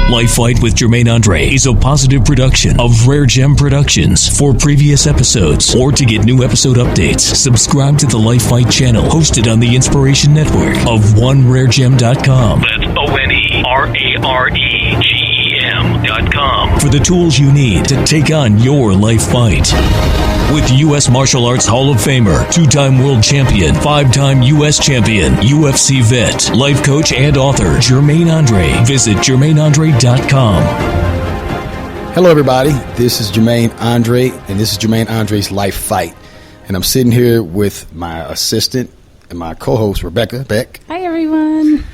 LifeFight with Jermaine Andre is a positive production of RareGem Productions. For previous episodes or to get new episode updates, subscribe to the LifeFight channel hosted on the Inspiration Network of OneRareGem.com. That's OneRaregem.com for the tools you need to take on your life fight. With U.S. Martial Arts Hall of Famer, two-time world champion, five-time U.S. champion, UFC vet, life coach, and author, Jermaine Andre. Visit JermaineAndre.com. Hello, everybody. This is Jermaine Andre, and this is Jermaine Andre's Life Fight. And I'm sitting here with my assistant and my co-host, Rebecca Beck. Hi, everyone.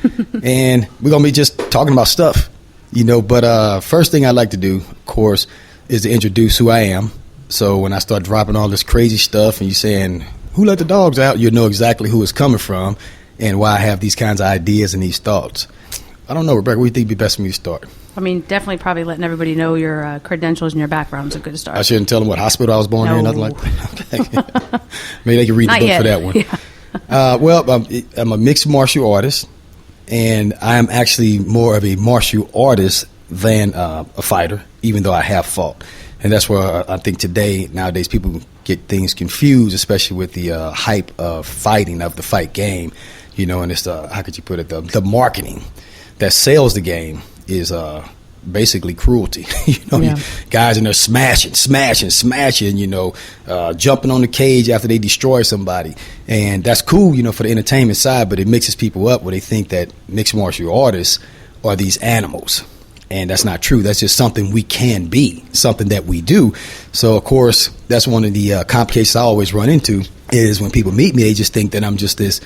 And we're going to be just talking about stuff, but first thing I'd like to do, of course, is to introduce who I am. So when I start dropping all this crazy stuff and you're saying, who let the dogs out, you'll know exactly who it's coming from and why I have these kinds of ideas and these thoughts. I don't know, Rebecca, what do you think would be best for me to start? I mean, definitely probably letting everybody know your credentials and your background is a good start. I shouldn't tell them what hospital I was born in, nothing like that. Okay. Maybe they can read the book for that one. Yeah. Well, I'm a mixed martial artist, and I am actually more of a martial artist than a fighter, even though I have fought. And that's where I think nowadays, people get things confused, especially with the hype of fighting, of the fight game, and it's how could you put it, the marketing that sells the game is basically cruelty. Guys in there smashing, jumping on the cage after they destroy somebody. And that's cool, for the entertainment side, but it mixes people up where they think that mixed martial artists are these animals. And that's not true. That's just something we can be, something that we do. So, of course, that's one of the complications I always run into is when people meet me, they just think that I'm just this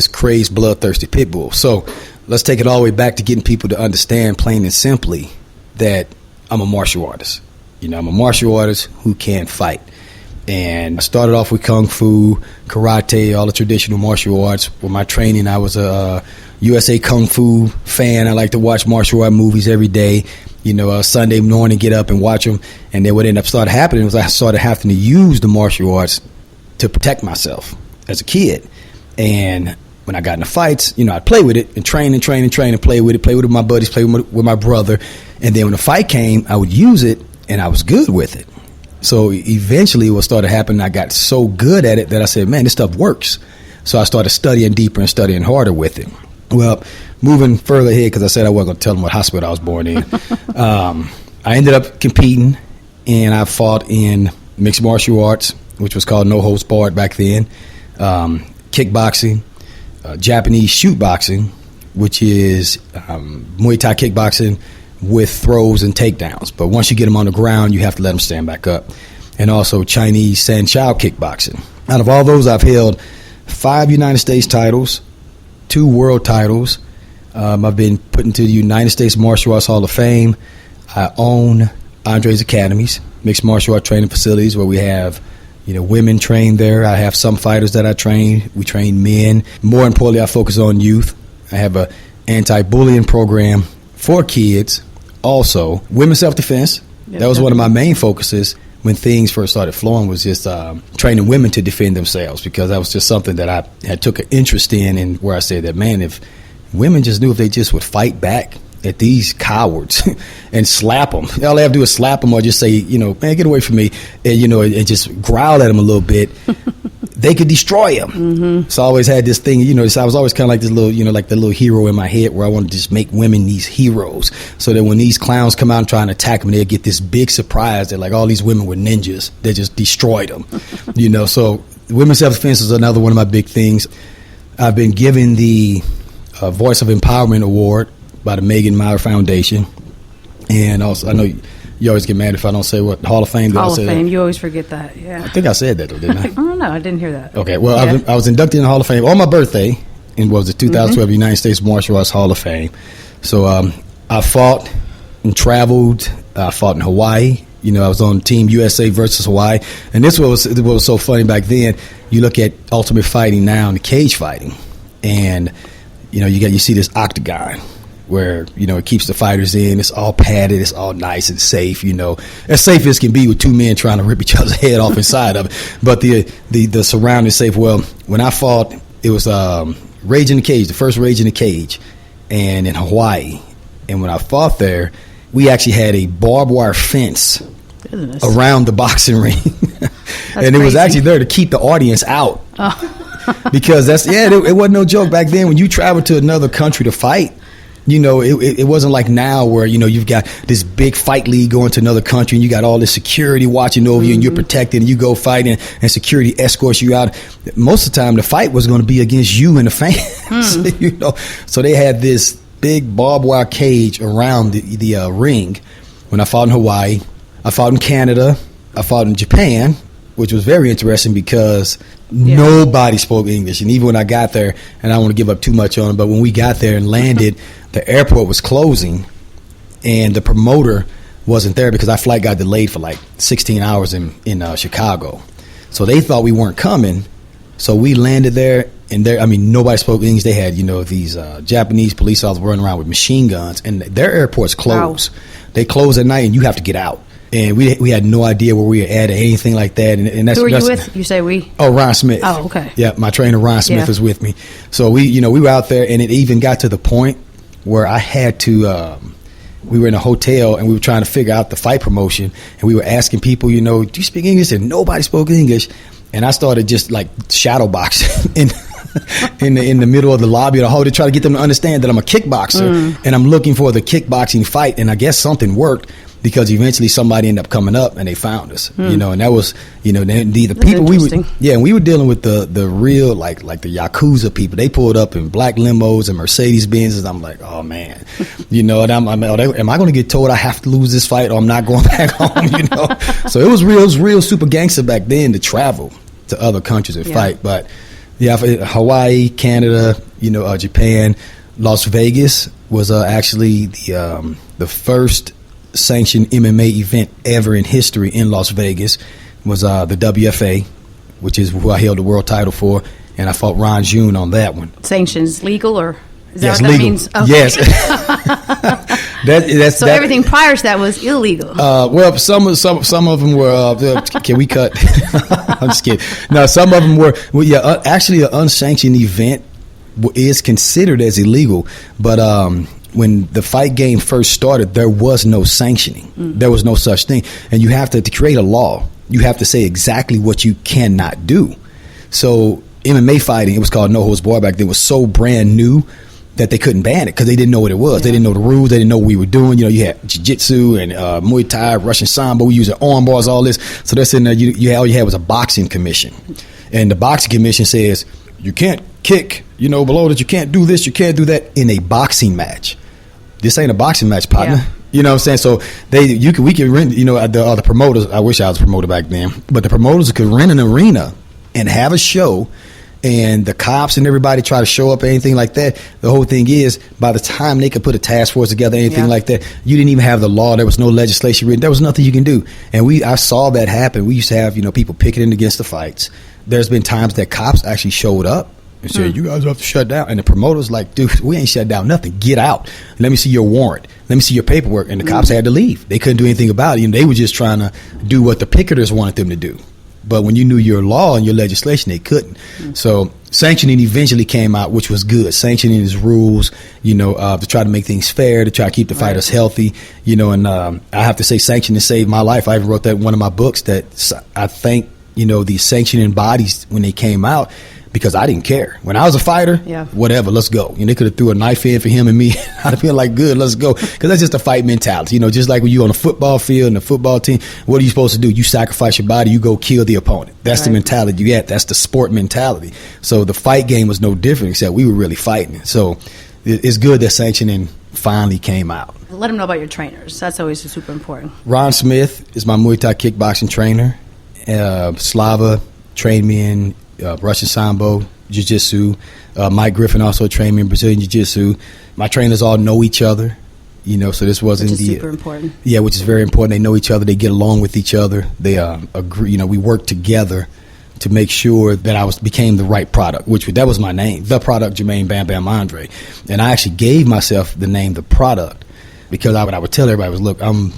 crazed, bloodthirsty pit bull. So let's take it all the way back to getting people to understand plain and simply that I'm a martial artist. I'm a martial artist who can fight. And I started off with Kung Fu, karate, all the traditional martial arts. With my training, I was a USA Kung Fu fan. I like to watch martial art movies every day. Sunday morning, get up and watch them. And then what ended up started happening was I started having to use the martial arts to protect myself as a kid. And when I got into fights, I'd play with it and train and play with it with my buddies, play with my brother. And then when the fight came, I would use it and I was good with it. So eventually what started happening, I got so good at it that I said, man, this stuff works. So I started studying deeper and studying harder with it. Well, moving further ahead, because I said I wasn't going to tell them what hospital I was born in, I ended up competing, and I fought in mixed martial arts, which was called no holds barred back then, kickboxing, Japanese shoot boxing, which is Muay Thai kickboxing with throws and takedowns. But once you get them on the ground, you have to let them stand back up. And also Chinese Sanchao kickboxing. Out of all those, I've held 5 United States titles, 2 world titles. I've been put into the United States Martial Arts Hall of Fame. I own Andre's Academies, mixed martial art training facilities where we have women trained there. I have some fighters that I train. We train men. More importantly, I focus on youth. I have a anti-bullying program for kids. Also, women's self-defense. Yep, that was one of my main focuses when things first started flowing, was just training women to defend themselves, because that was just something that I had took an interest in, and where I said that, man, if women just knew if they just would fight back at these cowards and slap them. All they have to do is slap them or just say, man, get away from me, and, and just growl at them a little bit. They could destroy them. Mm-hmm. So I always had this thing, so I was always kind of like this little, like the little hero in my head, where I wanted to just make women these heroes, so that when these clowns come out and try and attack them, they'll get this big surprise that like all these women were ninjas. They just destroyed them, So women's self-defense is another one of my big things. I've been given the Voice of Empowerment Award by the Megan Maurer Foundation. And also, I know you always get mad if I don't say what Hall of Fame. Hall of Fame. You always forget that. Yeah. I think I said that though, didn't I? I don't know. I didn't hear that. Okay. Well, yeah. I was inducted in the Hall of Fame on my birthday, and was the 2012 United States Martial Arts Hall of Fame. So I fought and traveled. I fought in Hawaii. I was on Team USA versus Hawaii. And this was what was so funny back then. You look at Ultimate Fighting now and the cage fighting, and you see this octagon where it keeps the fighters in. It's all padded. It's all nice and safe. As safe as can be with 2 men trying to rip each other's head off inside of it. But the surrounding safe. Well, when I fought, it was Rage in the Cage, the first Rage in the Cage, and in Hawaii. And when I fought there, we actually had a barbed wire fence around the boxing ring. And it was actually there to keep the audience out. Because it wasn't no joke back then. When you travel to another country to fight, it wasn't like now where, you've got this big fight league going to another country and you got all this security watching over you and you're protected and you go fight and security escorts you out. Most of the time, the fight was going to be against you and the fans, So they had this big barbed wire cage around the ring. When I fought in Hawaii, I fought in Canada, I fought in Japan, which was very interesting because nobody spoke English. And even when I got there, and I don't want to give up too much on it, but when we got there and landed, the airport was closing and the promoter wasn't there because our flight got delayed for like 16 hours in Chicago. So they thought we weren't coming. So we landed there, and nobody spoke English. They had, these Japanese police officers running around with machine guns, and their airport's closed. Wow. They close at night, and you have to get out. And we had no idea where we were at or anything like that. And that's, who were you with? You say we? Oh, Ron Smith. Oh, okay. Yeah, my trainer Ron Smith was with me. So we were out there, and it even got to the point where I had to. We were in a hotel, and we were trying to figure out the fight promotion, and we were asking people, do you speak English? And nobody spoke English. And I started just like shadow boxing in the middle of the lobby of the hall to try to get them to understand that I'm a kickboxer and I'm looking for the kickboxing fight. And I guess something worked because eventually somebody ended up coming up and they found us, and that was, the people we were, and we were dealing with the real, like the Yakuza people. They pulled up in black limos and Mercedes Benzes. I'm like, oh man, and am I going to get told I have to lose this fight or I'm not going back home, So it was real super gangster back then to travel to other countries and fight. But Hawaii, Canada, Japan, Las Vegas was actually the first sanctioned MMA event ever in history in Las Vegas. Was the WFA, which is who I held the world title for, and I fought Ron June on that one. Sanctions legal, or is that yes, what legal. That means? Yes. So everything prior to that was illegal. Well, some of them were. Can we cut? I'm just kidding. No, some of them were. Well, actually, an unsanctioned event is considered as illegal, but when the fight game first started, there was no sanctioning. There was no such thing, and you have to create a law. You have to say exactly what you cannot do. So MMA fighting, it was called no holds barred back then, was so brand new that they couldn't ban it because they didn't know what it was. They didn't know the rules. They didn't know what we were doing. You had jiu-jitsu and Muay Thai, Russian Sambo. We used arm bars, all this. So that's in there. All you had was a boxing commission. And the boxing commission says, you can't kick, below that. You can't do this. You can't do that in a boxing match. This ain't a boxing match, partner. Yeah. You know what I'm saying? So we could rent, the promoters, I wish I was a promoter back then, but the promoters could rent an arena and have a show, and the cops and everybody try to show up or anything like that. The whole thing is, by the time they could put a task force together, anything like that, you didn't even have the law. There was no legislation written. There was nothing you can do. And I saw that happen. We used to have, people picketing against the fights. There's been times that cops actually showed up and said, you guys have to shut down. And the promoter's like, dude, we ain't shut down nothing. Get out. Let me see your warrant. Let me see your paperwork. And the cops had to leave. They couldn't do anything about it. They were just trying to do what the picketers wanted them to do. But when you knew your law and your legislation, they couldn't. So sanctioning eventually came out, which was good. Sanctioning is rules, to try to make things fair, to try to keep the fighters healthy, and I have to say sanctioning saved my life. I even wrote that in one of my books that I thank, the sanctioning bodies when they came out, because I didn't care. When I was a fighter, whatever, let's go. They could have threw a knife in for him and me. I'd have been like, good, let's go. Because that's just a fight mentality. Just like when you're on a football field and the football team, what are you supposed to do? You sacrifice your body, you go kill the opponent. That's the mentality you get. That's the sport mentality. So the fight game was no different, except we were really fighting. So it's good that sanctioning finally came out. Let them know about your trainers. That's always super important. Ron Smith is my Muay Thai kickboxing trainer. Slava trained me in Russian Sambo, Jiu-Jitsu. Mike Griffin also trained me in Brazilian Jiu-Jitsu. My trainers all know each other, so this wasn't which is super important. Yeah, which is very important. They know each other. They get along with each other. They agree. We work together to make sure that I became the right product, that was my name, the product, Jermaine Bam Bam Andre. And I actually gave myself the name, the product, because I would tell everybody, look, I'm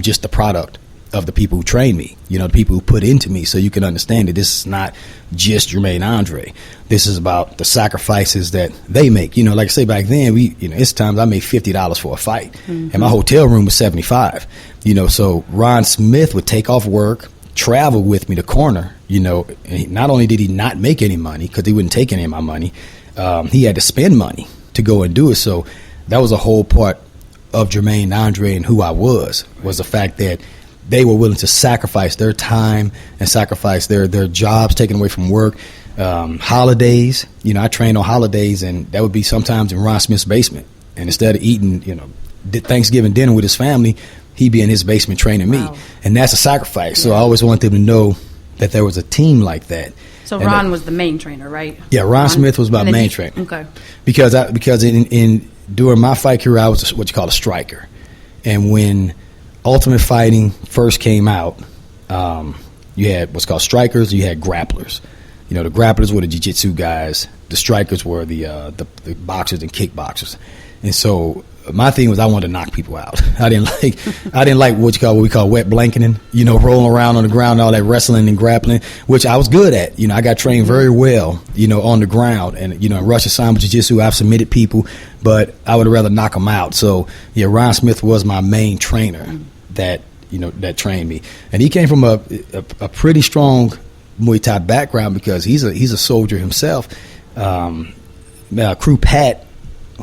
just the product. of the people who train me, the people who put into me, so you can understand that this is not just Jermaine Andre. This is about the sacrifices that they make. Like I say, back then, it's times I made $50 for a fight, and my hotel room was $75. So Ron Smith would take off work, travel with me to corner. And not only did he not make any money because he wouldn't take any of my money, he had to spend money to go and do it. So that was a whole part of Jermaine Andre and who I was the fact that they were willing to sacrifice their time and sacrifice their jobs taken away from work. Holidays, I trained on holidays, and that would be sometimes in Ron Smith's basement. And instead of eating, Thanksgiving dinner with his family, he'd be in his basement training me. Wow. And that's a sacrifice. So I always want them to know that there was a team like that. So Ron was the main trainer, right? Yeah, Ron Smith was my main trainer. Okay. Because in during my fight career, I was what you call a striker. And when Ultimate Fighting first came out, you had what's called strikers, you had grapplers. The grapplers were the jiu-jitsu guys. The strikers were the boxers and kickboxers. And so my thing was I wanted to knock people out. I didn't like what we call wet blanketing, rolling around on the ground, all that wrestling and grappling, which I was good at. I got trained very well, on the ground. And, in Russian Sambo Jiu-Jitsu, I've submitted people, but I would rather knock them out. So, yeah, Ron Smith was my main trainer that trained me. And he came from a pretty strong Muay Thai background because he's a soldier himself. Crew Pat,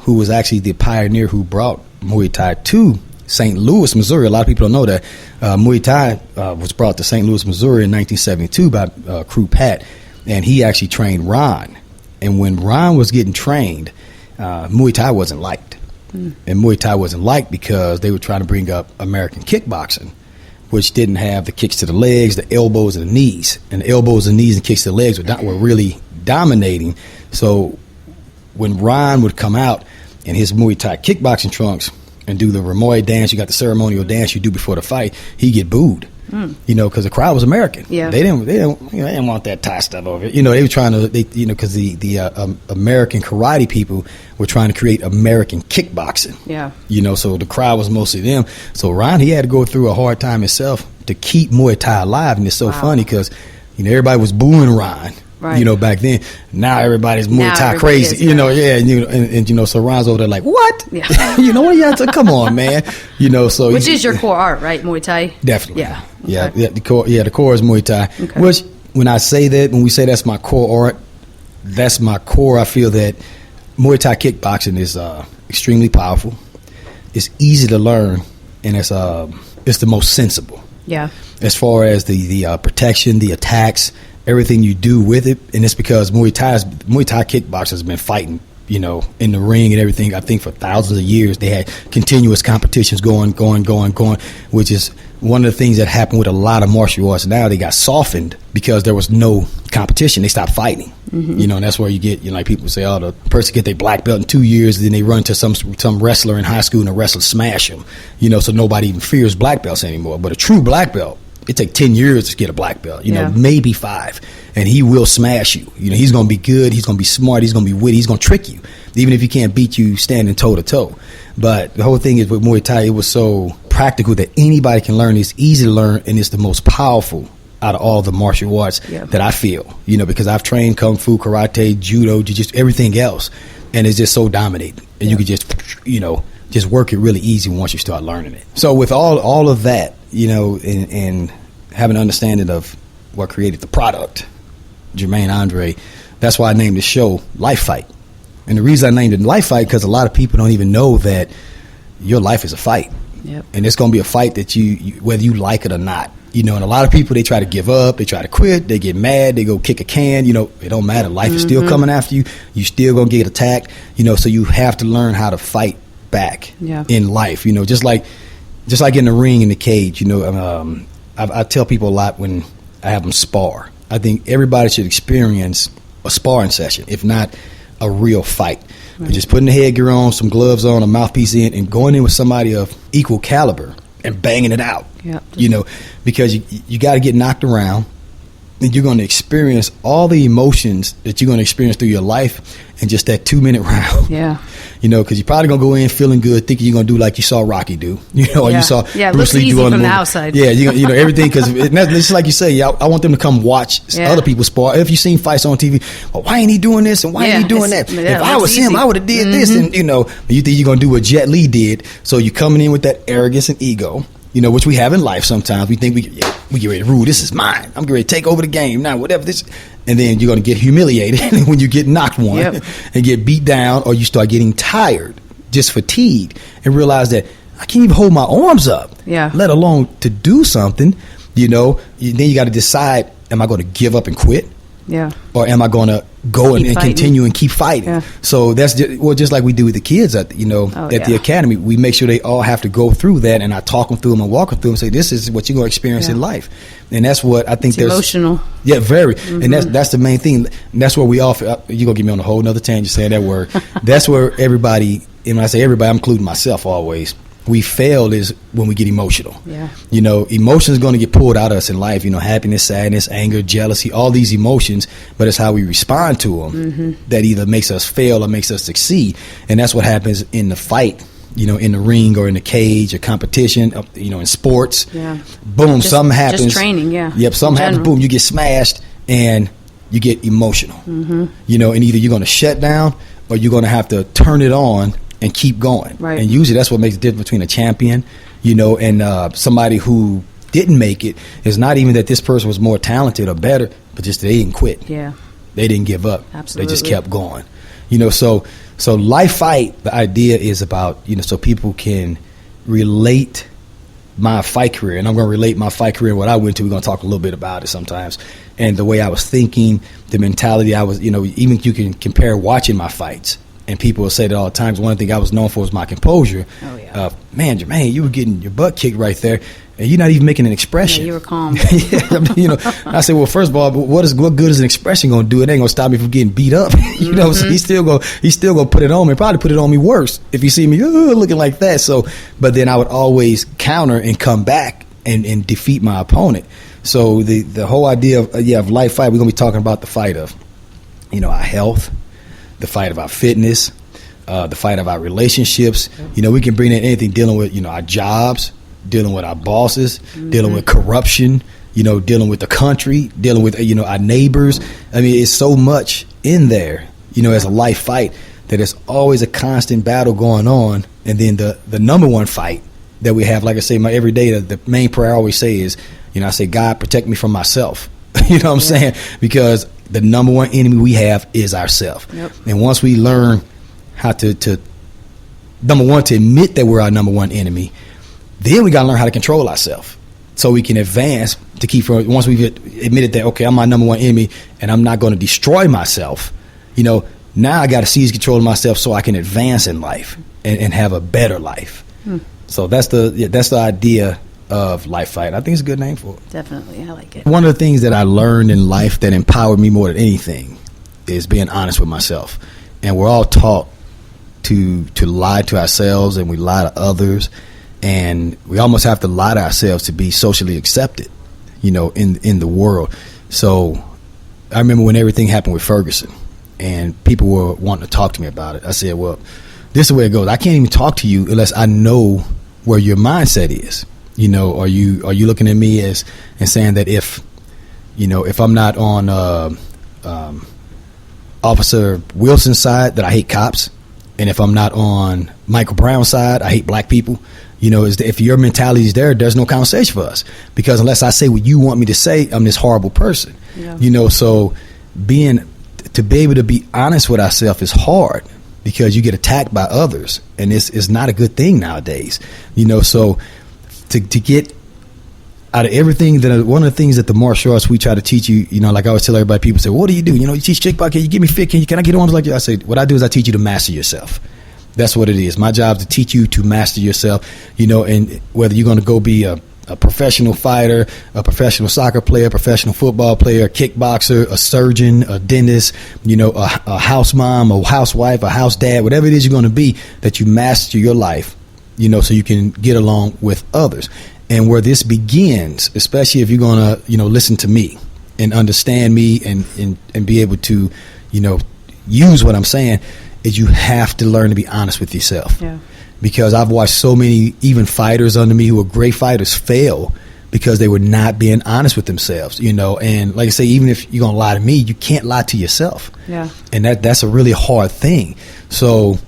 who was actually the pioneer who brought Muay Thai to St. Louis, Missouri. A lot of people don't know that Muay Thai was brought to St. Louis, Missouri in 1972 by Crew Pat, and he actually trained Ron. And when Ron was getting trained, Muay Thai wasn't liked. And Muay Thai wasn't liked because they were trying to bring up American kickboxing, which didn't have the kicks to the legs, the elbows, and the knees. And the elbows and knees and kicks to the legs were really dominating. So when Ron would come out in his Muay Thai kickboxing trunks and do the Ramoy dance, you got the ceremonial dance you do before the fight, he'd get booed. Because the crowd was American. Yeah. They didn't want that Thai stuff over it. They were trying to, because the American karate people were trying to create American kickboxing. Yeah. So the crowd was mostly them. So Ron, he had to go through a hard time himself to keep Muay Thai alive. And it's so funny because, everybody was booing Ron. Right. Back then. Now everybody's Muay Thai crazy. And so Ron's over there like, what? Yeah. What you have to come on, man. So which is your core art, right? Muay Thai? Definitely. Yeah. Yeah. Okay. Yeah. The core is Muay Thai. Okay. Which when I say that, when we say that's my core art, that's my core. I feel that Muay Thai kickboxing is extremely powerful. It's easy to learn, and it's the most sensible. Yeah. As far as the protection, the attacks, everything you do with it, and it's because Muay Thai kickboxers has been fighting, in the ring and everything. I think for thousands of years they had continuous competitions going, which is one of the things that happened with a lot of martial arts. Now they got softened because there was no competition. They stopped fighting, and that's where you get, like people say, oh, the person get their black belt in 2 years, then they run to some wrestler in high school and the wrestler smash them, so nobody even fears black belts anymore. But a true black belt, it takes 10 years to get a black belt, maybe 5. And he will smash you. He's going to be good. He's going to be smart. He's going to be witty. He's going to trick you, even if he can't beat you standing toe to toe. But the whole thing is with Muay Thai, it was so practical that anybody can learn. It's easy to learn, and it's the most powerful out of all the martial arts that I feel, because I've trained Kung Fu, Karate, Judo, just everything else. And it's just so dominating. And you can just, just work it really easy once you start learning it. So with all of that, and having an understanding of what created the product, Jermaine Andre, that's why I named the show LifeFight. And the reason I named it LifeFight, because a lot of people don't even know that your life is a fight. Yep. And it's going to be a fight that you whether you like it or not. And a lot of people, they try to give up, they try to quit, they get mad, they go kick a can, it don't matter. Life is still coming after you. You still going to get attacked, so you have to learn how to fight back in life, just like in the ring, in the cage, I tell people a lot when I have them spar. I think everybody should experience a sparring session, if not a real fight. Right. But just putting the headgear on, some gloves on, a mouthpiece in, and going in with somebody of equal caliber and banging it out. Yep. Because you got to get knocked around, and you're going to experience all the emotions that you're going to experience through your life in just that 2-minute round. Yeah. because you're probably gonna go in feeling good, thinking you're gonna do like you saw Rocky do, or you saw Bruce Lee do on the movie. Outside. Yeah, everything, because it's just like you say. I want them to come watch other people spar. If you've seen fights on TV, well, why ain't he doing this and why ain't he doing that? If I was him, I would have did this, and you think you're gonna do what Jet Li did. So you're coming in with that arrogance and ego, which we have in life sometimes. We think we get ready to rule. This is mine. I'm getting ready to take over the game now, whatever this. And then you're going to get humiliated when you get knocked one and get beat down, or you start getting tired, just fatigued, and realize that I can't even hold my arms up, let alone to do something. Then you got to decide, am I going to give up and quit? Yeah. Or am I going to go and continue and keep fighting? Yeah. So that's just like we do with the kids at the academy. We make sure they all have to go through that, and I talk them through them and walk them through and say, this is what you're going to experience in life. And that's what I think. It's emotional. Yeah, very. And that's the main thing. And that's where we offer. You're going to get me on a whole nother tangent saying that word. That's where everybody, and when I say everybody, I'm including myself always, we fail is when we get emotional. Yeah. Emotion is going to get pulled out of us in life. Happiness, sadness, anger, jealousy, all these emotions. But it's how we respond to them that either makes us fail or makes us succeed. And that's what happens in the fight. In the ring or in the cage or competition. In sports. Yeah. Boom, something happens. Just training. Yeah. Yep. Something happens. Boom, you get smashed and you get emotional. And either you're going to shut down or you're going to have to turn it on and keep going. Right. And usually that's what makes the difference between a champion, and somebody who didn't make it. Is not even that this person was more talented or better, but just they didn't quit. Yeah. They didn't give up. Absolutely. They just kept going. So LifeFight, the idea is about, so people can relate my fight career. And I'm going to relate my fight career, what I went to. We're going to talk a little bit about it sometimes. And the way I was thinking, the mentality I was, even you can compare watching my fights. And people will say that all the time. One thing I was known for was my composure. Oh, yeah. Man, Jermaine, you were getting your butt kicked right there, and you're not even making an expression. Yeah, you were calm. I said, well, first of all, what good is an expression going to do? It ain't going to stop me from getting beat up. So he's still going to put it on me. Probably put it on me worse if you see me looking like that. So, but then I would always counter and come back and defeat my opponent. So the whole idea of LifeFight, we're going to be talking about the fight of, our health, the fight of our fitness, the fight of our relationships. We can bring in anything dealing with, our jobs, dealing with our bosses, dealing with corruption, dealing with the country, dealing with, our neighbors. I mean, it's so much in there, as a life fight that it's always a constant battle going on. And then the number one fight that we have, like I say, my every day, the main prayer I always say is, I say, God, protect me from myself. What I'm saying? Because the number one enemy we have is ourselves. Yep. And once we learn how to number one, to admit that we're our number one enemy, then we got to learn how to control ourselves so we can advance to keep from, once we've admitted that, okay, I'm my number one enemy and I'm not going to destroy myself, now I got to seize control of myself so I can advance in life and have a better life. So that's the idea of LifeFight. I think it's a good name for it. Definitely. I like it. One of the things that I learned in life that empowered me more than anything is being honest with myself. And we're all taught to lie to ourselves, and we lie to others, and we almost have to lie to ourselves to be socially accepted, in the world. So I remember when everything happened with Ferguson and people were wanting to talk to me about it. I said, well, this is the way it goes. I can't even talk to you unless I know where your mindset is. Are you looking at me and saying that if I'm not on Officer Wilson's side, that I hate cops, and if I'm not on Michael Brown's side, I hate black people? If your mentality is there's no conversation for us, because unless I say what you want me to say, I'm this horrible person. Yeah. So to be able to be honest with ourselves is hard, because you get attacked by others, and it's not a good thing nowadays. So to get out of everything one of the things that the martial arts we try to teach you, like I always tell everybody, people say, what do? You teach kickboxing, you get me fit, can I get arms like you? I say, what I do is I teach you to master yourself. That's what it is. My job is to teach you to master yourself, and whether you're going to go be a professional fighter, a professional soccer player, a professional football player, a kickboxer, a surgeon, a dentist, a house mom, a housewife, a house dad, whatever it is you're going to be, that you master your life, so you can get along with others. And where this begins, especially if you're going to, listen to me and understand me and be able to, use what I'm saying, is you have to learn to be honest with yourself. Yeah. Because I've watched so many, even fighters under me who are great fighters, fail because they were not being honest with themselves, and like I say, even if you're going to lie to me, you can't lie to yourself. Yeah. And that's a really hard thing. So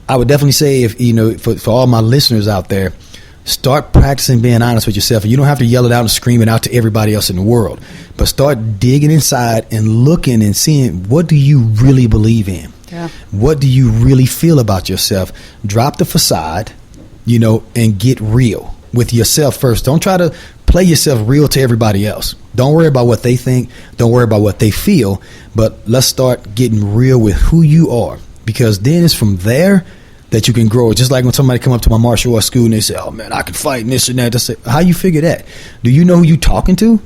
I would definitely say, if for all my listeners out there, start practicing being honest with yourself. And you don't have to yell it out and scream it out to everybody else in the world, but start digging inside and looking and seeing, what do you really believe in? Yeah. What do you really feel about yourself? Drop the facade, and get real with yourself first. Don't try to play yourself real to everybody else. Don't worry about what they think. Don't worry about what they feel. But let's start getting real with who you are, because then it's from there that you can grow. Just like when somebody come up to my martial arts school and they say, "Oh man, I can fight and this and that." Say, how you figure that? Do you know who you talking to?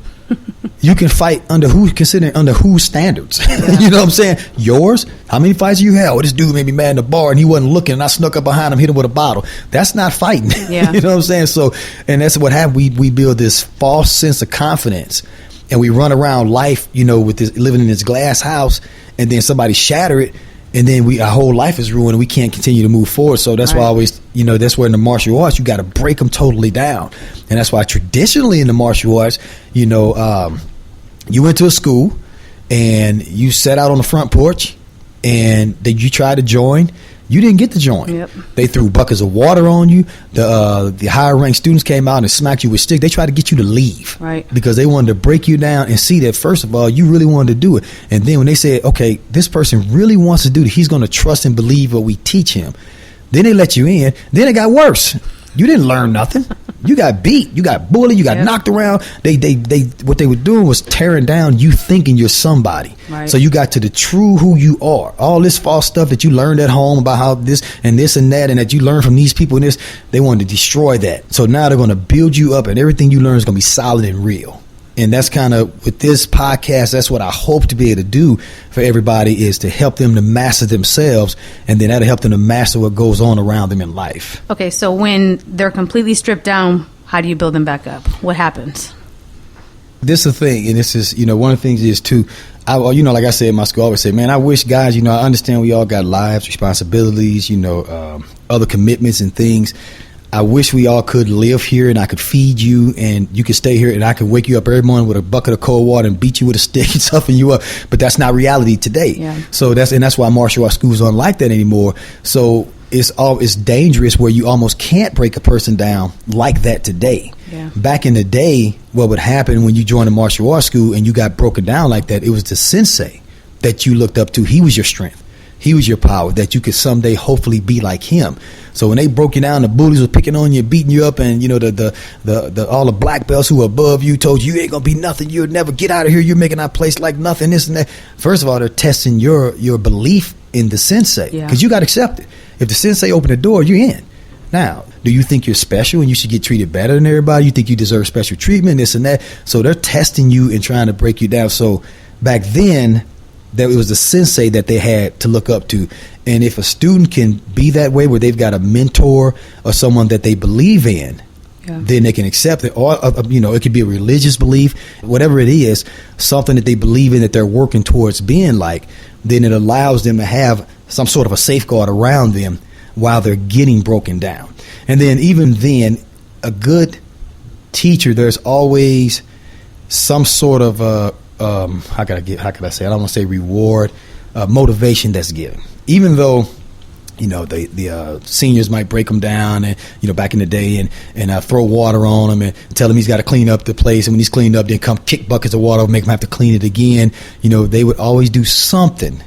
You can fight under whose standards? Yeah. You know what I'm saying? Yours? How many fights you had? Well, this dude made me mad in the bar and he wasn't looking and I snuck up behind him, hit him with a bottle. That's not fighting. Yeah. You know what I'm saying? So, and that's what happened. We build this false sense of confidence and we run around life, with this, living in this glass house, and then somebody shatter it. And then our whole life is ruined and we can't continue to move forward. So that's why I always, that's where in the martial arts, you got to break them totally down. And that's why traditionally in the martial arts, you went to a school and you sat out on the front porch and you tried to join. You didn't get to join. Yep. They threw buckets of water on you. The higher ranked students came out and smacked you with sticks. They tried to get you to leave, right? Because they wanted to break you down and see that, first of all, you really wanted to do it. And then when they said, okay, this person really wants to do it, he's going to trust and believe what we teach him. Then they let you in. Then it got worse. You didn't learn nothing. You got beat. You got bullied. You got knocked around. They what they were doing was tearing down you thinking you're somebody. Right. So you got to the true who you are. All this false stuff that you learned at home about how this and that and that you learned from these people and this, they wanted to destroy that. So now they're going to build you up and everything you learn is going to be solid and real. And that's kind of, with this podcast, that's what I hope to be able to do for everybody, is to help them to master themselves, and then that'll help them to master what goes on around them in life. Okay, so when they're completely stripped down, how do you build them back up? What happens? This is the thing, and this is, one of the things is too, like I said in my school, I always say, man, I wish guys, I understand we all got lives, responsibilities, other commitments and things. I wish we all could live here and I could feed you and you could stay here and I could wake you up every morning with a bucket of cold water and beat you with a stick and toughen you up. But that's not reality today. Yeah. So that's why martial arts schools aren't like that anymore. So it's dangerous where you almost can't break a person down like that today. Yeah. Back in the day, what would happen when you joined a martial arts school and you got broken down like that, it was the sensei that you looked up to. He was your strength. He was your power, that you could someday hopefully be like him. So when they broke you down, the bullies were picking on you, beating you up, and the all the black belts who were above you told you ain't gonna be nothing. You'll never get out of here. You're making our place like nothing. This and that. First of all, they're testing your belief in the sensei, because you got to accept it. If the sensei opened the door, you're in. Now, do you think you're special and you should get treated better than everybody? You think you deserve special treatment, this and that? So they're testing you and trying to break you down. So back then, that it was the sensei that they had to look up to. And if a student can be that way, where they've got a mentor or someone that they believe in, then they can accept it. Or, it could be a religious belief, whatever it is, something that they believe in that they're working towards being like, then it allows them to have some sort of a safeguard around them while they're getting broken down. And then even then, a good teacher, there's always some sort of how could I say? I don't want to say reward, motivation that's given. Even though, the seniors might break them down, and back in the day, and throw water on him and tell him he's got to clean up the place, and when he's cleaned up, then come kick buckets of water, make him have to clean it again. They would always do something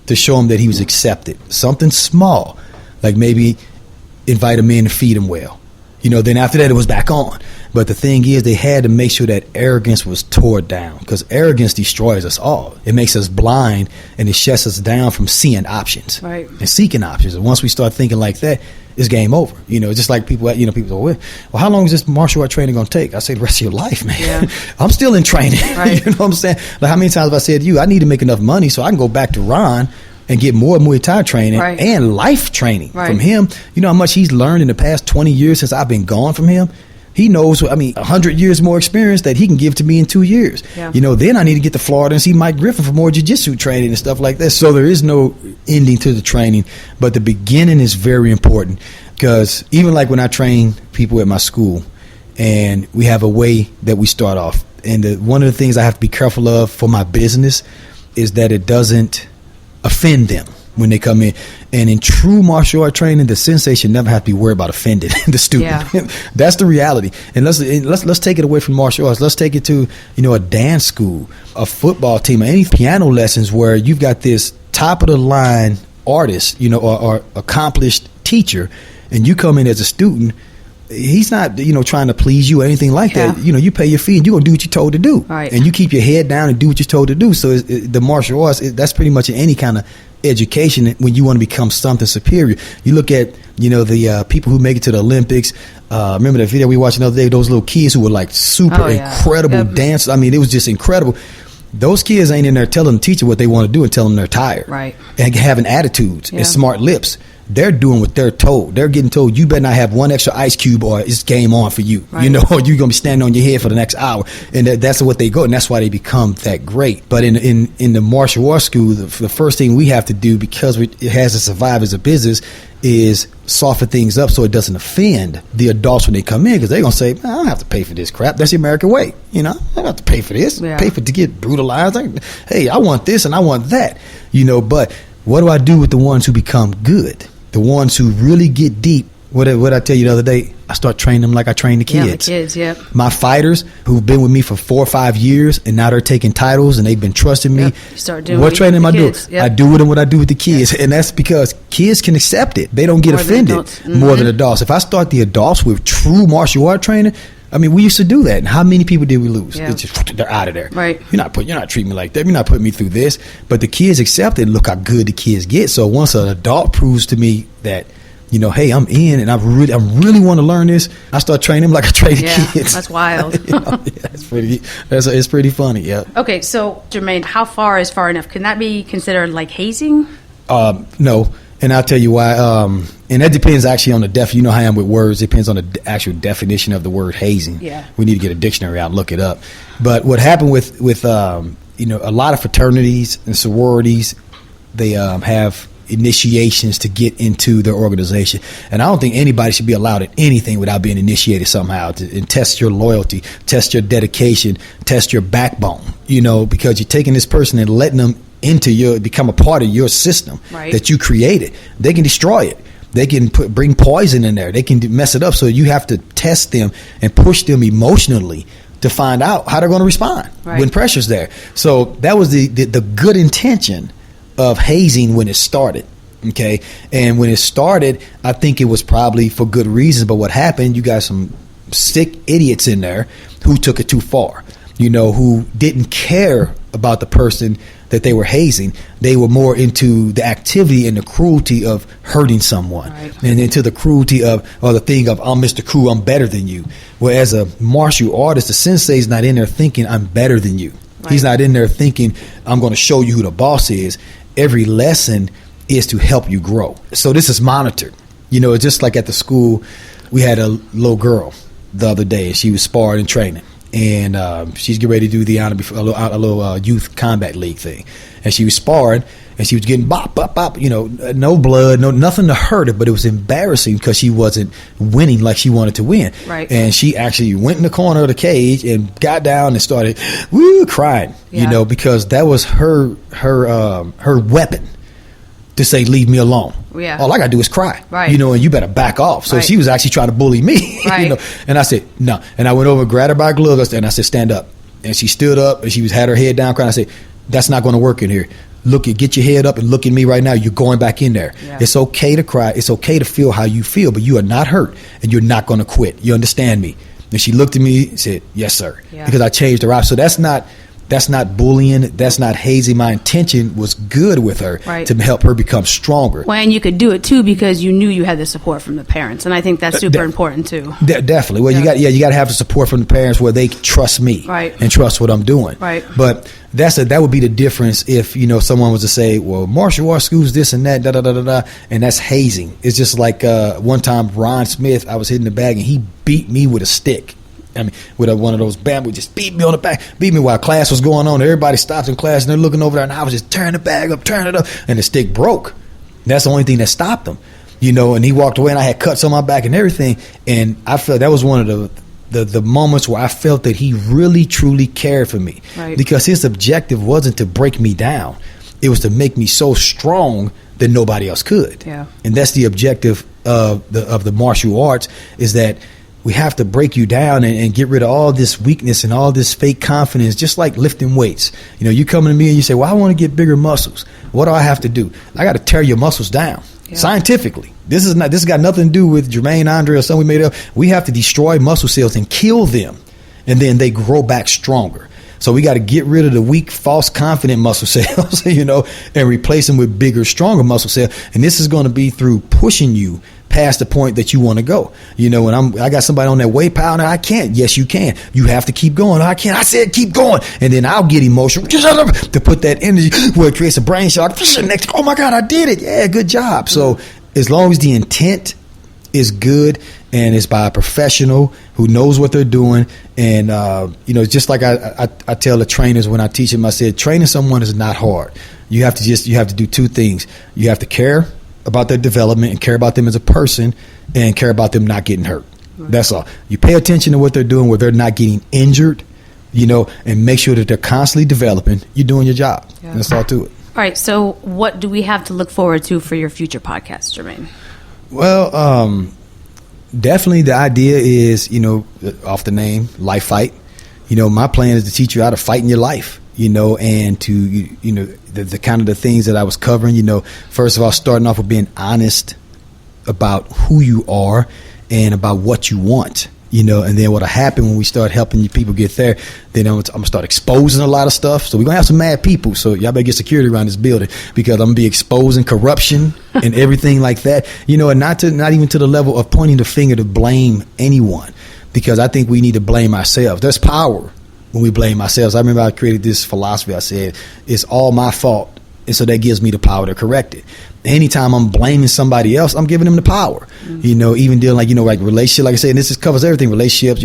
to show him that he was accepted. Something small, like maybe invite him in and feed him well. Then after that, it was back on. But the thing is, they had to make sure that arrogance was torn down, because arrogance destroys us all. It makes us blind, and it shuts us down from seeing options and seeking options. And once we start thinking like that, it's game over. Just like people, people go, well, how long is this martial art training going to take? I say the rest of your life, man. Yeah. I'm still in training. Right. You know what I'm saying? Like, how many times have I said to you, I need to make enough money so I can go back to Ron and get more Muay Thai training and life training from him. You know how much he's learned in the past 20 years since I've been gone from him? He knows, 100 years more experience that he can give to me in 2 years. Yeah. Then I need to get to Florida and see Mike Griffin for more jiu-jitsu training and stuff like that. So there is no ending to the training, but the beginning is very important, because even like when I train people at my school, and we have a way that we start off, and one of the things I have to be careful of for my business is that it doesn't offend them when they come in. And in true martial art training, the sensei should never have to be worried about offending the student. Yeah. That's the reality. And let's take it away from martial arts. Let's take it to, a dance school, a football team, or any piano lessons where you've got this top of the line artist, or accomplished teacher, and you come in as a student. He's not, trying to please you or anything like that. You pay your fee and you're going to do what you're told to do. Right. And you keep your head down and do what you're told to do. So the martial arts, that's pretty much any kind of education when you want to become something superior. You look at, the people who make it to the Olympics. Remember that video we watched the other day, those little kids who were like super incredible dancers. It was just incredible. Those kids ain't in there telling the teacher what they want to do and telling them they're tired. Right. And having attitudes and smart lips. They're doing what they're told. They're getting told, you better not have one extra ice cube or it's game on for you. Right. Or you're going to be standing on your head for the next hour. And that's what they go. And that's why they become that great. But in the martial arts school, the first thing we have to do, because it has to survive as a business, is soften things up so it doesn't offend the adults when they come in, because they're going to say, I don't have to pay for this crap. That's the American way. I don't have to pay for this. Pay for to get brutalized. Hey, I want this and I want that. But what do I do with the ones who become good? The ones who really get deep. What I tell you the other day, I start training them like I train the kids. Yeah, the kids, yep. My fighters who've been with me for 4 or 5 years and now they're taking titles and they've been trusting me. Yep. You start doing what training am I doing? Yep. I do with them what I do with the kids. Yep. And that's because kids can accept it. They don't get offended more than adults. If I start the adults with true martial art training, we used to do that. And how many people did we lose? Yeah. They're out of there. Right. You're not treating me like that. You're not putting me through this. But the kids accept it. Look how good the kids get. So once an adult proves to me that, hey, I'm in and I really want to learn this, I start training them like I train the kids. That's wild. It's pretty funny. Yeah. Okay, so Jermaine, how far is far enough? Can that be considered like hazing? No. And I'll tell you why. And that depends actually on the how I am with words. It depends on the actual definition of the word hazing. Yeah. We need to get a dictionary out and look it up. But what happened with a lot of fraternities and sororities, they have initiations to get into their organization. And I don't think anybody should be allowed at anything without being initiated somehow and test your loyalty, test your dedication, test your backbone, because you're taking this person and letting them become a part of your system that you created. They can destroy it. They can bring poison in there. They can mess it up. So you have to test them and push them emotionally to find out how they're going to respond when pressure's there. So that was the good intention of hazing when it started. Okay. And when it started, I think it was probably for good reasons. But what happened, you got some sick idiots in there who took it too far, who didn't care about the person that they were hazing. They were more into the activity and the cruelty of hurting someone, and into the cruelty or the thing of, I'm Mr. Cool, I'm better than you. Whereas a martial artist, the sensei's not in there thinking, I'm better than you. He's not in there thinking, I'm going to show you who the boss is. Every lesson is to help you grow. So this is monitored. It's just like at the school, we had a little girl the other day, and she was sparring and training. And she's getting ready to do the honor before a little youth combat league thing. And she was sparring, and she was getting bop, bop, bop. No blood, nothing to hurt her, but it was embarrassing because she wasn't winning like she wanted to win. Right. And she actually went in the corner of the cage and got down and started crying. Because that was her weapon to say, leave me alone. Yeah. All I got to do is cry. Right. And you better back off. So she was actually trying to bully me. Right. And I said, no. And I went over, grabbed her by her gloves, and I said, stand up. And she stood up, and she had her head down crying. I said, that's not going to work in here. Get your head up and look at me right now. You're going back in there. Yeah. It's okay to cry. It's okay to feel how you feel, but you are not hurt, and you're not going to quit. You understand me? And she looked at me and said, yes, sir. Yeah. Because I changed her out. So that's not That's not bullying. That's not hazing. My intention was good with her to help her become stronger. Well, and you could do it too because you knew you had the support from the parents, and I think that's super important too. Definitely. Well, you got to have the support from the parents where they trust me and trust what I'm doing. Right. But that would be the difference if someone was to say, well, martial arts schools this and that, da da da da da, and that's hazing. It's just like one time Ron Smith, I was hitting the bag and he beat me with a stick. I mean, with one of those bamboo, just beat me on the back, beat me while class was going on. Everybody stopped in class and they're looking over there, and I was just turning the bag up, turning it up, and the stick broke. That's the only thing that stopped him, and he walked away, and I had cuts on my back and everything, and I felt that was one of the moments where I felt that he really, truly cared for me, because his objective wasn't to break me down. It was to make me so strong that nobody else could. Yeah. And that's the objective of the martial arts, is that we have to break you down and get rid of all this weakness and all this fake confidence, just like lifting weights. You come to me and you say, well, I want to get bigger muscles. What do I have to do? I got to tear your muscles down scientifically. This has got nothing to do with Jermaine, Andre, or something we made up. We have to destroy muscle cells and kill them, and then they grow back stronger. So we got to get rid of the weak, false, confident muscle cells, and replace them with bigger, stronger muscle cells. And this is going to be through pushing you past the point that you want to go. When I got somebody on that weight pile now, I can't. Yes, you can. You have to keep going. I can't. I said keep going. And then I'll get emotional to put that energy where it creates a brain shock. Oh my God, I did it. Yeah, good job. So as long as the intent is good and it's by a professional who knows what they're doing, and just like I tell the trainers when I teach them, I said training someone is not hard. You have to do two things. You have to care about their development and care about them as a person, and care about them not getting hurt. That's all. You pay attention to what they're doing, where they're not getting injured, and make sure that they're constantly developing. You're doing your job. Yeah. That's all to it. All right. So what do we have to look forward to for your future podcast, Jermaine? Well, definitely the idea is, off the name, LifeFight. My plan is to teach you how to fight in your life. And to, the kind of the things that I was covering, first of all, starting off with being honest about who you are and about what you want, and then what'll happen when we start helping you people get there, then I'm going to start exposing a lot of stuff. So we're going to have some mad people. So y'all better get security around this building, because I'm going to be exposing corruption and everything like that, and not even to the level of pointing the finger to blame anyone, because I think we need to blame ourselves. There's power when we blame ourselves. I remember I created this philosophy. I said, it's all my fault. And so that gives me the power to correct it. Anytime I'm blaming somebody else, I'm giving them the power. Mm-hmm. Even dealing like relationship, like I said, and this covers everything, relationships,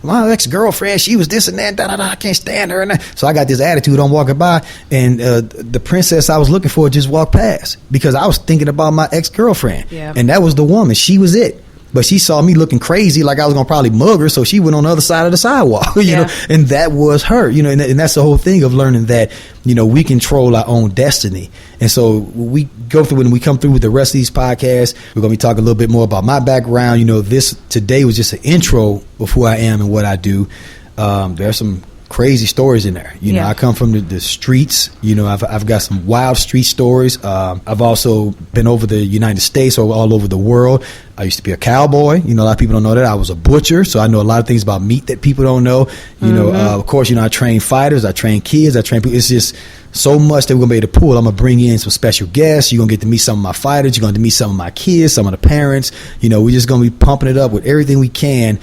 my ex-girlfriend, she was this and that, da, da, da, I can't stand her. And so I got this attitude on walking by, and the princess I was looking for just walked past, because I was thinking about my ex-girlfriend. Yeah. And that was the woman. She was it. But she saw me looking crazy, like I was going to probably mug her, so she went on the other side of the sidewalk, and that was her, and that's the whole thing of learning that, we control our own destiny. And so we go through, when we come through with the rest of these podcasts, we're going to be talking a little bit more about my background. This today was just an intro of who I am and what I do. There's some crazy stories in there. I come from the streets. I've got some wild street stories. I've also been over the United States or all over the world. I used to be a cowboy. A lot of people don't know that. I was a butcher, so I know a lot of things about meat that people don't know. Of course, I train fighters, I train kids, I train people. It's just so much that we're going to be able to pull. I'm going to bring in some special guests. You're going to get to meet some of my fighters. You're going to meet some of my kids, some of the parents. We're just going to be pumping it up with everything we can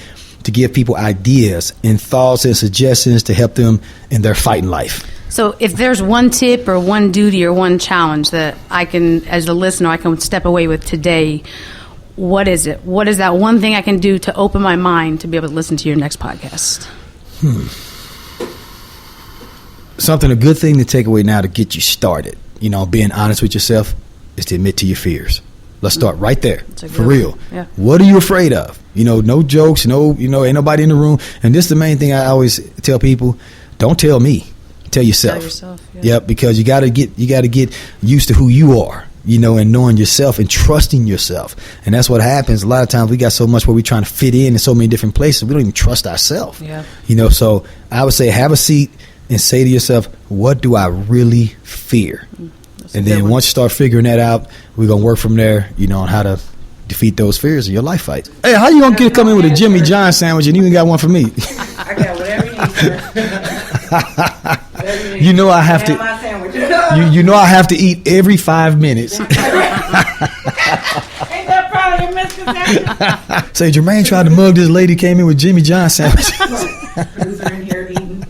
to give people ideas and thoughts and suggestions to help them in their fighting life. So if there's one tip or one duty or one challenge that I can, as a listener, I can step away with today, what is it? What is that one thing I can do to open my mind to be able to listen to your next podcast? A good thing to take away now to get you started, being honest with yourself, is to admit to your fears. Let's start right there. For real. Yeah. What are you afraid of? No jokes, ain't nobody in the room. And this is the main thing I always tell people. Don't tell me. Tell yourself. Tell yourself, yeah. Yep, because you gotta get used to who you are, and knowing yourself and trusting yourself. And that's what happens. A lot of times we got so much where we're trying to fit in so many different places, we don't even trust ourselves. Yeah. So I would say have a seat and say to yourself, what do I really fear? And then once you start figuring that out, we're going to work from there, on how to defeat those fears in your life fight. Hey, how you going to come in with a Jimmy John sandwich and you ain't got one for me? I got whatever you need, sir. You know I have to. You know I have to eat every 5 minutes. Ain't that probably a misconception? Say, Jermaine tried to mug this lady, came in with Jimmy John sandwiches. Producer in here eating.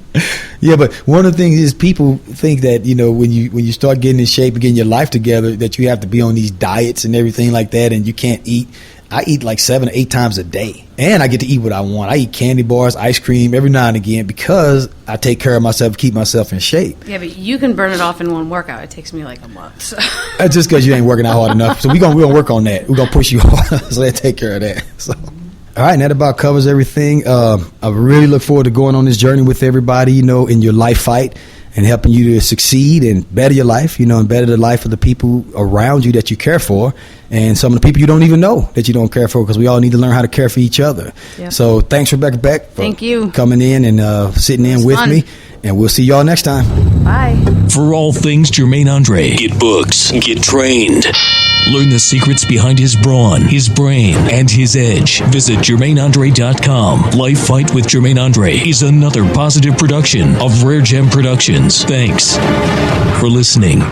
Yeah, but one of the things is people think that, when you start getting in shape and getting your life together, that you have to be on these diets and everything like that, and you can't eat. I eat like 7 or 8 times a day, and I get to eat what I want. I eat candy bars, ice cream every now and again because I take care of myself, keep myself in shape. Yeah, but you can burn it off in one workout. It takes me like a month. So. That's just because you ain't working out hard enough. So we're gonna work on that. We're gonna push you hard. So let's take care of that. So. All right, and that about covers everything. I really look forward to going on this journey with everybody, in your life fight and helping you to succeed and better your life, and better the life of the people around you that you care for and some of the people you don't even know that you don't care for, because we all need to learn how to care for each other. Yep. So thanks, Rebecca Beck, for Thank you. coming in and sitting in with fun. me. And we'll see y'all next time. Bye. For all things Jermaine Andre, get books, get trained. Learn the secrets behind his brawn, his brain, and his edge. Visit JermaineAndre.com. Life Fight with Jermaine Andre is another positive production of RareGem Productions. Thanks for listening.